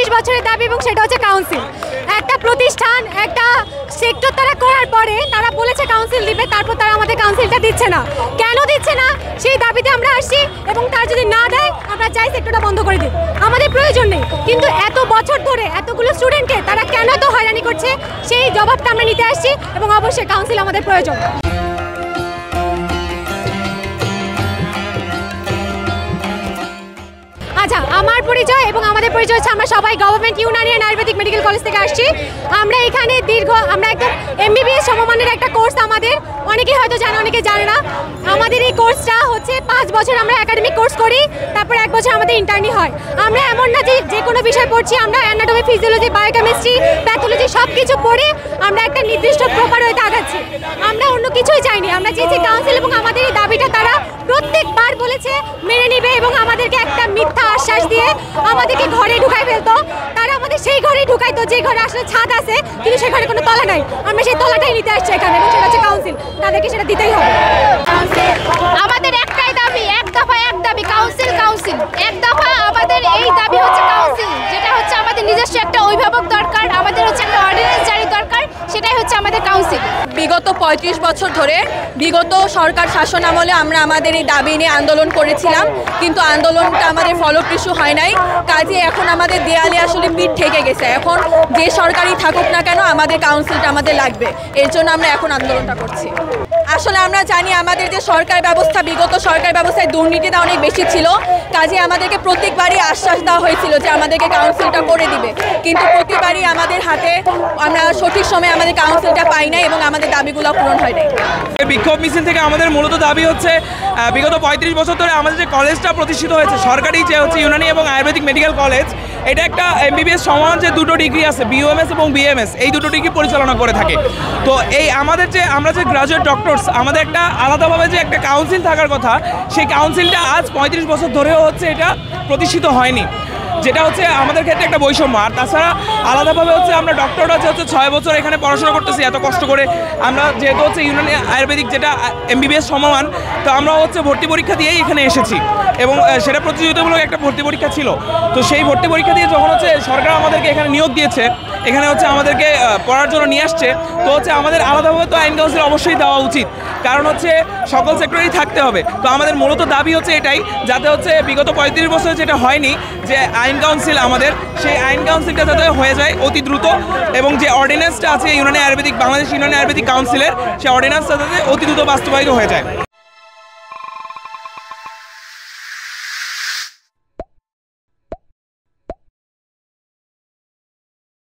25 বছরের দাবি এবং সেটা হচ্ছে কাউন্সিল। একটা প্রতিষ্ঠান একটা সেক্টর তারা করার পরে তারা বলেছে কাউন্সিল দিবে, তারপর তারা আমাদের কাউন্সিলটা দিচ্ছে না। কেন দিচ্ছে না সেই দাবিতে আমরা আসছি এবং তার যদি না দেয় আমরা চাই সেক্টরটা বন্ধ করে দিই, আমাদের প্রয়োজন নেই। কিন্তু এত বছর ধরে এতগুলো স্টুডেন্টকে তারা কেন এত হয়রানি করছে সেই জবাবটা আমরা নিতে আসছি এবং অবশ্যই কাউন্সিল আমাদের প্রয়োজন। আচ্ছা, আমার পরিচয় এবং আমাদের পরিচয় হচ্ছে আমরা সবাই government Unani and Ayurvedic medical college থেকে আসছি। আমরা এখানে আমরা একদম MBBS সমমানের একটা কোর্স, আমাদের অনেকেই হয়তো জানে অনেকে জানে না। আমাদের এই কোর্সটা হচ্ছে 5 বছর আমরা একাডেমিক কোর্স করি, তারপর 1 বছর আমাদের ইন্টার্নি হয়। আমরা এমন না যে কোনো বিষয় পড়ছি, আমরা অ্যানাটমি, ফিজিওলজি, বায়োকেমিস্ট্রি, প্যাথোলজি সব কিছু পড়ে আমরা একটা নির্দিষ্ট প্রপার ওয়েতে আগাচ্ছি। আমরা অন্য কিছুই চাইনি, আমরা চেয়েছি কাউন্সিল এবং আমাদের এই দাবিটা তারা প্রত্যেকবার বলেছে মেনে নিবে এবং আমাদেরকে একটা মিথ্যা আশ্বাস দিয়ে আমাদেরকে ঘরে ঢুকাই ফেলতো। তারা আমাদের সেই ঘরেই ঢুকাইতো যে ঘরে আসলে ছাদ আছে কিন্তু সেই ঘরে কোনো তলা নাই। আমরা সেই তলাটাই নিতে আসছি এখানে এবং সেটা হচ্ছে কাউন্সিল, তাদেরকে সেটা দিতেই হবে। আমাদের একটাই দাবি, এক দফা এক দাবি, কাউন্সিল কাউন্সিল। এক দফা আমাদের এই দাবি হচ্ছে কাউন্সিল, যেটা হচ্ছে আমাদের নিজস্ব একটা অভিভাবক দরকার, আমাদের হচ্ছে একটা অর্ডিন্যান্স জারি দরকার, সেটাই হচ্ছে আমাদের কাউন্সিল। বিগত 35 বছর ধরে বিগত সরকার শাসন আমলে আমরা আমাদের এই দাবি নিয়ে আন্দোলন করেছিলাম, কিন্তু আন্দোলনটা আমাদের ফলপ্রসূ হয় নাই। কাজে এখন আমাদের দেয়ালে আসলে পিঠ ঠেকে গেছে। এখন যে সরকারই থাকুক না কেন আমাদের কাউন্সিলটা আমাদের লাগবে, এর জন্য আমরা এখন আন্দোলনটা করছি। আসলে আমরা জানি আমাদের যে সরকার ব্যবস্থা, বিগত সরকার ব্যবস্থায় দুর্নীতিটা অনেক বেশি ছিল। কাজে আমাদেরকে প্রত্যেকবারই আশ্বাস দেওয়া হয়েছিল যে আমাদেরকে কাউন্সিলটা করে দিবে, কিন্তু প্রতিবারই আমাদের হাতে আমরা সঠিক সময়ে আমাদের কাউন্সিলটা পাই না এবং আমাদের দাবিগুলো পূরণ হয় নাই। বিক্ষোভ মিছিল থেকে আমাদের মূলত দাবি হচ্ছে বিগত 35 বছর ধরে আমাদের যে কলেজটা প্রতিষ্ঠিত হয়েছে, সরকারি যে হচ্ছে ইউনানি এবং আয়ুর্বেদিক মেডিকেল কলেজ, এটা একটা MBBS সমান যে দুটো ডিগ্রি আছে, BUMS এবং BMS, এই দুটো ডিগ্রি পরিচালনা করে থাকে। তো এই আমরা যে গ্রাজুয়েট ডক্টরস, আমাদের একটা আলাদাভাবে যে একটা কাউন্সিল থাকার কথা, সেই কাউন্সিলটা আজ 35 বছর ধরেও হচ্ছে এটা প্রতিষ্ঠিত হয়নি, যেটা হচ্ছে আমাদের ক্ষেত্রে একটা বৈষম্য। আর তাছাড়া আলাদাভাবে হচ্ছে আমরা ডক্টররা হচ্ছে 6 বছর এখানে পড়াশোনা করতেছি এত কষ্ট করে, আমরা যেহেতু হচ্ছে ইউনানি আয়ুর্বেদিক যেটা MBBS সমমান, তো আমরা হচ্ছে ভর্তি পরীক্ষা দিয়েই এখানে এসেছি এবং সেটা প্রতিযোগিতামূলক একটা ভর্তি পরীক্ষা ছিল। তো সেই ভর্তি পরীক্ষা দিয়ে যখন হচ্ছে সরকার আমাদেরকে এখানে নিয়োগ দিয়েছে, এখানে হচ্ছে আমাদেরকে পড়ার জন্য নিয়ে আসছে, তো হচ্ছে আমাদের আলাদাভাবে তো আইন কাউন্সিল অবশ্যই দেওয়া উচিত, কারণ হচ্ছে সকল সেক্টরেই থাকতে হবে। তো আমাদের মূলত দাবি হচ্ছে এটাই, যাতে হচ্ছে বিগত 35 বছরে যেটা হয়নি যে আইন কাউন্সিল, আমাদের সেই আইন কাউন্সিলটা যাতে হয়ে যায় অতি দ্রুত, এবং যে অর্ডিন্যান্সটা আছে বাংলাদেশ ইউনানি আয়ুর্বেদিক কাউন্সিলের, সেই অর্ডিন্যান্সটা যাতে অতি দ্রুত বাস্তবায়িত হয়ে যায়।